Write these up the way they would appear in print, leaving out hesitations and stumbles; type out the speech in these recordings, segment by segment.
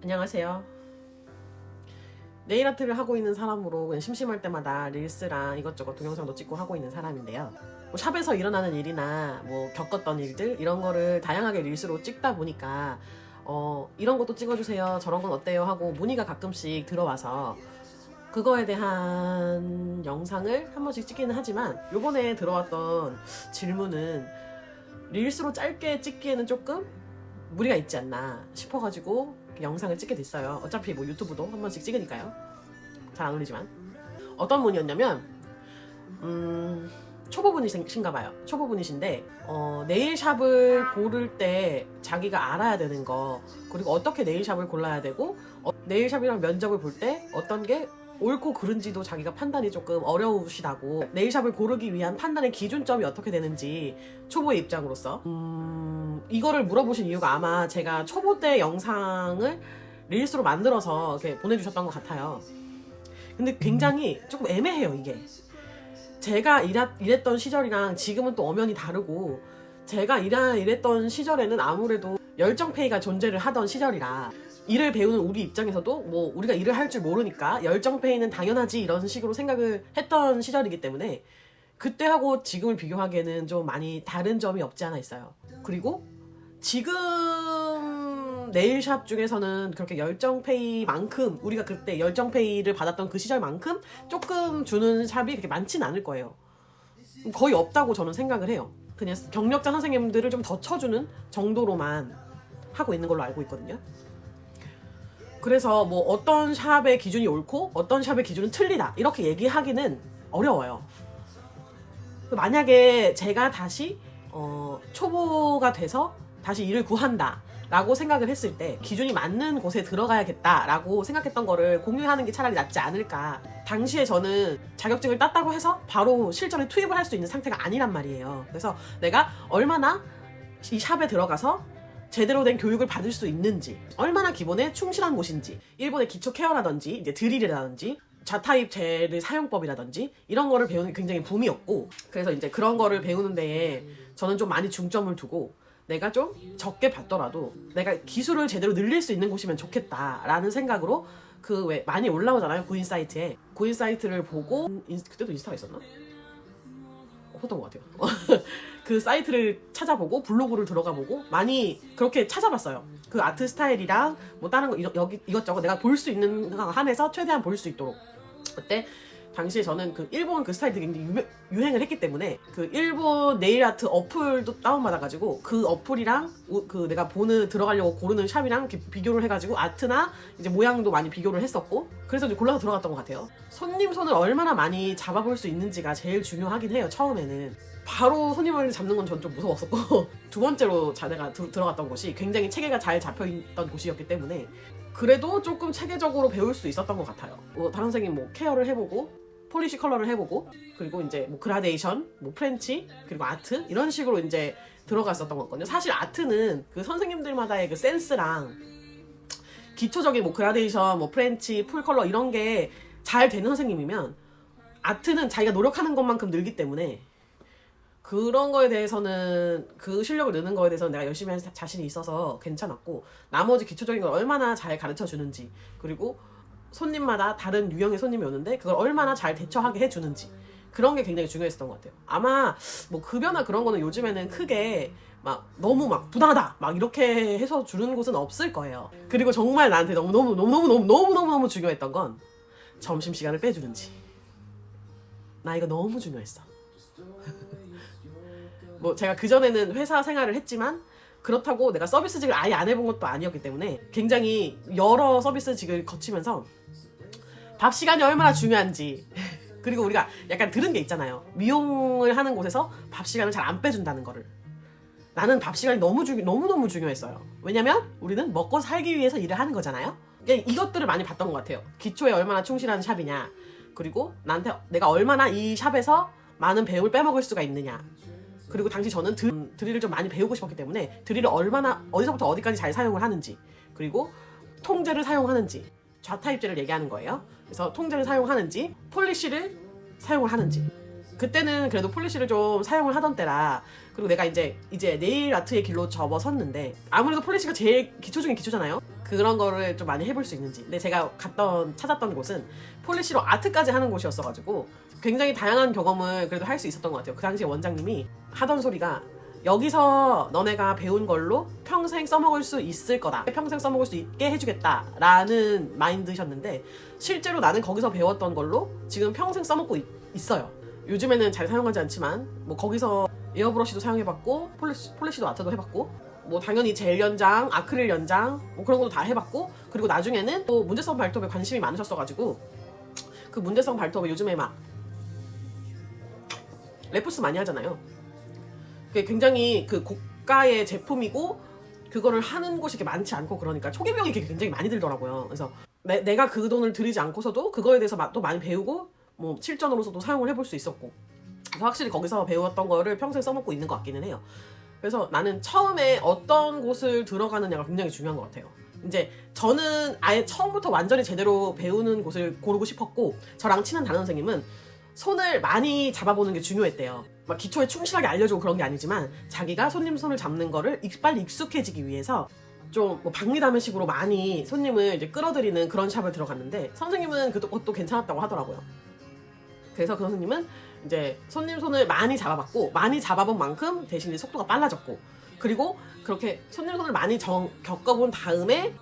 안녕하세요. 네일 아트를 하고 있는 사람으로 그냥 심심할 때마다 릴스랑 이것저것 동영상도 찍고 하고 있는 사람인데요. 뭐 샵에서 일어나는 일이나 뭐 겪었던 일들 이런 거를 다양하게 릴스로 찍다 보니까 이런 것도 찍어주세요, 저런 건 어때요 하고 문의가 가끔씩 들어와서 그거에 대한 영상을 한 번씩 찍기는 하지만 요번에 들어왔던 질문은 릴스로 짧게 찍기에는 조금 무리가 있지 않나 싶어가지고 영상을 찍게 됐어요. 어차피 뭐 유튜브도 한 번씩 찍으니까요. 잘 안 올리지만. 어떤 분이었냐면 초보분이신가 봐요. 초보분이신데 네일샵을 고를 때 자기가 알아야 되는 거, 그리고 어떻게 네일샵을 골라야 되고 네일샵이랑 면접을 볼 때 어떤 게 옳고 그른지도 자기가 판단이 조금 어려우시다고, 네일샵을 고르기 위한 판단의 기준점이 어떻게 되는지 초보의 입장으로서 이거를 물어보신 이유가 아마 제가 초보 때 영상을 릴스로 만들어서 이렇게 보내주셨던 것 같아요. 근데 굉장히 조금 애매해요. 이게 제가 일했던 시절이랑 지금은 또 엄연히 다르고, 제가 일했던 시절에는 아무래도 열정페이가 존재를 하던 시절이라 일을 배우는 우리 입장에서도 뭐 우리가 일을 할 줄 모르니까 열정페이는 당연하지 이런 식으로 생각을 했던 시절이기 때문에 그때하고 지금을 비교하기에는 좀 많이 다른 점이 없지 않아 있어요. 그리고 지금 네일샵 중에서는 그렇게 열정페이만큼, 우리가 그때 열정페이를 받았던 그 시절만큼 조금 주는 샵이 그렇게 많지는 않을 거예요. 거의 없다고 저는 생각을 해요. 그냥 경력자 선생님들을 좀 더 쳐주는 정도로만 하고 있는 걸로 알고 있거든요. 그래서 뭐 어떤 샵의 기준이 옳고 어떤 샵의 기준은 틀리다 이렇게 얘기하기는 어려워요. 만약에 제가 다시 초보가 돼서 다시 일을 구한다 라고 생각을 했을 때 기준이 맞는 곳에 들어가야겠다 라고 생각했던 거를 공유하는 게 차라리 낫지 않을까. 당시에 저는 자격증을 땄다고 해서 바로 실전에 투입을 할 수 있는 상태가 아니란 말이에요. 그래서 내가 얼마나 이 샵에 들어가서 제대로 된 교육을 받을 수 있는지, 얼마나 기본에 충실한 곳인지, 일본의 기초 케어라든지 이제 드릴이라든지 좌타입 젤의 사용법이라든지 이런 거를 배우는 게 굉장히 붐이었고, 그래서 이제 그런 거를 배우는 데에 저는 좀 많이 중점을 두고 내가 좀 적게 받더라도 내가 기술을 제대로 늘릴 수 있는 곳이면 좋겠다라는 생각으로, 그 왜 많이 올라오잖아요, 구인 사이트에. 구인 사이트를 보고 그때도 인스타가 있었나? 없었던 것 같아요. 그 사이트를 찾아보고 블로그를 들어가보고 많이 그렇게 찾아봤어요. 그 아트 스타일이랑 뭐 다른 거 이것저것 내가 볼 수 있는 한에서 최대한 볼 수 있도록. 그때 당시에 저는 그 일본 그 스타일이 굉장히 유행을 했기 때문에 그 일본 네일 아트 어플도 다운받아가지고 그 어플이랑 그 내가 들어가려고 고르는 샵이랑 이렇게 비교를 해가지고 아트나 이제 모양도 많이 비교를 했었고, 그래서 이제 골라서 들어갔던 것 같아요. 손님 손을 얼마나 많이 잡아볼 수 있는지가 제일 중요하긴 해요. 처음에는 바로 손님을 잡는 건 전 좀 무서웠었고 두 번째로 내가 들어갔던 곳이 굉장히 체계가 잘 잡혀있던 곳이었기 때문에 그래도 조금 체계적으로 배울 수 있었던 것 같아요. 다른 선생님 뭐 케어를 해보고 폴리시 컬러를 해보고, 그리고 이제 뭐 그라데이션, 뭐 프렌치, 그리고 아트 이런 식으로 이제 들어갔었던 거거든요. 사실 아트는 그 선생님들마다의 그 센스랑 기초적인 뭐 그라데이션, 뭐 프렌치, 풀 컬러 이런 게 잘 되는 선생님이면 아트는 자기가 노력하는 것만큼 늘기 때문에 그런 거에 대해서는, 그 실력을 느는 거에 대해서는 내가 열심히 할 자신이 있어서 괜찮았고, 나머지 기초적인 걸 얼마나 잘 가르쳐 주는지, 그리고 손님마다 다른 유형의 손님이 오는데 그걸 얼마나 잘 대처하게 해주는지, 그런 게 굉장히 중요했었던 것 같아요. 아마 뭐 급여나 그런 거는 요즘에는 크게 막 너무 막 부당하다 막 이렇게 해서 주는 곳은 없을 거예요. 그리고 정말 나한테 너무 중요했던 건 점심시간을 빼주는지. 나 이거 너무 중요했어. 뭐 제가 그전에는 회사 생활을 했지만 그렇다고 내가 서비스직을 아예 안 해본 것도 아니었기 때문에 굉장히 여러 서비스직을 거치면서 밥 시간이 얼마나 중요한지 그리고 우리가 약간 들은 게 있잖아요. 미용을 하는 곳에서 밥 시간을 잘 안 빼준다는 거를. 나는 밥 시간이 너무너무 중요했어요. 왜냐면 우리는 먹고 살기 위해서 일을 하는 거잖아요. 그러니까 이것들을 많이 봤던 것 같아요. 기초에 얼마나 충실한 샵이냐, 그리고 내가 얼마나 이 샵에서 많은 배움을 빼먹을 수가 있느냐, 그리고 당시 저는 드릴을 좀 많이 배우고 싶었기 때문에 드릴을 얼마나 어디서부터 어디까지 잘 사용을 하는지, 그리고 통제를 사용하는지, 좌타입제를 얘기하는 거예요. 그래서 통제를 사용하는지 폴리시를 사용을 하는지. 그때는 그래도 폴리시를 좀 사용을 하던 때라, 그리고 내가 이제 네일 아트의 길로 접어섰는데 아무래도 폴리시가 제일 기초 중에 기초잖아요. 그 그런 거를 좀 많이 해볼 수 있는지. 근데 제가 찾았던 곳은 폴리시로 아트까지 하는 곳이었어가지고 굉장히 다양한 경험을 그래도 할 수 있었던 것 같아요. 그 당시에 원장님이 하던 소리가 여기서 너네가 배운 걸로 평생 써먹을 수 있을 거다. 평생 써먹을 수 있게 해주겠다라는 마인드셨는데 실제로 나는 거기서 배웠던 걸로 지금 평생 써먹고 있어요. 요즘에는 잘 사용하지 않지만 뭐 거기서 에어브러쉬도 사용해봤고 폴리시도 아트도 해봤고 뭐 당연히 젤 연장, 아크릴 연장 뭐 그런 것도 다 해봤고 그리고 나중에는 또 문제성 발톱에 관심이 많으셨어가지고 그 문제성 발톱에 요즘에 막 레푸스 많이 하잖아요. 그게 굉장히 그 고가의 제품이고 그거를 하는 곳이 이렇게 많지 않고 그러니까 초기비용이 굉장히 많이 들더라고요. 그래서 내가 그 돈을 들이지 않고서도 그거에 대해서 또 많이 배우고 뭐 실전으로서도 사용을 해볼 수 있었고 그래서 확실히 거기서 배웠던 거를 평생 써먹고 있는 것 같기는 해요. 그래서 나는 처음에 어떤 곳을 들어가느냐가 굉장히 중요한 것 같아요. 이제 저는 아예 처음부터 완전히 제대로 배우는 곳을 고르고 싶었고 저랑 친한 담임 선생님은 손을 많이 잡아보는 게 중요했대요. 막 기초에 충실하게 알려주고 그런 게 아니지만 자기가 손님 손을 잡는 거를 빨리 익숙해지기 위해서 좀 뭐 박리담회식으로 많이 손님을 이제 끌어들이는 그런 샵을 들어갔는데 선생님은 그것도 괜찮았다고 하더라고요. 그래서 그 선생님은 이제 손님 손을 많이 잡아봤고 많이 잡아본 만큼 대신 이제 속도가 빨라졌고 그리고 그렇게 손님 손을 많이 겪어본 다음에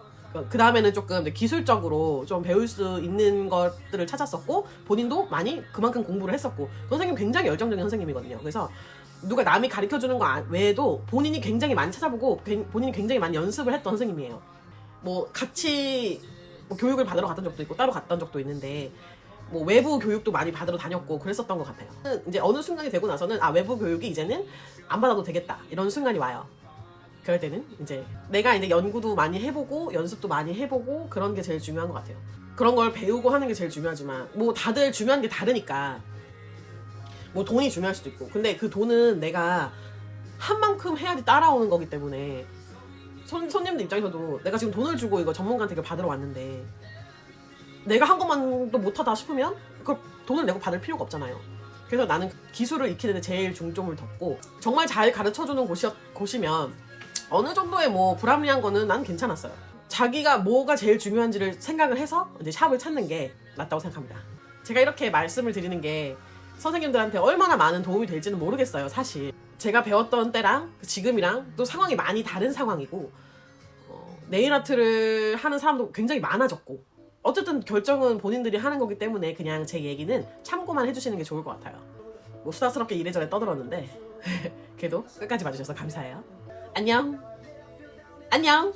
그 다음에는 조금 기술적으로 좀 배울 수 있는 것들을 찾았었고 본인도 많이 그만큼 공부를 했었고 선생님 굉장히 열정적인 선생님이거든요. 그래서 누가 남이 가르쳐주는 거 외에도 본인이 굉장히 많이 찾아보고 본인이 굉장히 많이 연습을 했던 선생님이에요. 뭐 같이 뭐 교육을 받으러 갔던 적도 있고 따로 갔던 적도 있는데 뭐 외부 교육도 많이 받으러 다녔고 그랬었던 것 같아요. 이제 어느 순간이 되고 나서는 외부 교육이 이제는 안 받아도 되겠다 이런 순간이 와요. 그럴 때는 이제 내가 이제 연구도 많이 해보고 연습도 많이 해보고 그런 게 제일 중요한 것 같아요. 그런 걸 배우고 하는 게 제일 중요하지만 뭐 다들 중요한 게 다르니까 뭐 돈이 중요할 수도 있고 근데 그 돈은 내가 한 만큼 해야지 따라오는 거기 때문에 손님들 입장에서도 내가 지금 돈을 주고 이거 전문가한테 이걸 받으러 왔는데 내가 한 것만도 못하다 싶으면 그 돈을 내고 받을 필요가 없잖아요. 그래서 나는 기술을 익히는 데 제일 중점을 뒀고 정말 잘 가르쳐주는 곳이면 어느 정도의 뭐 불합리한 거는 난 괜찮았어요. 자기가 뭐가 제일 중요한지를 생각을 해서 이제 샵을 찾는 게 낫다고 생각합니다. 제가 이렇게 말씀을 드리는 게 선생님들한테 얼마나 많은 도움이 될지는 모르겠어요. 사실 제가 배웠던 때랑 지금이랑 또 상황이 많이 다른 상황이고 네일 아트를 하는 사람도 굉장히 많아졌고 어쨌든 결정은 본인들이 하는 거기 때문에 그냥 제 얘기는 참고만 해주시는 게 좋을 것 같아요. 뭐 수다스럽게 이래저래 떠들었는데 그래도 끝까지 봐주셔서 감사해요. 안녕. 안녕.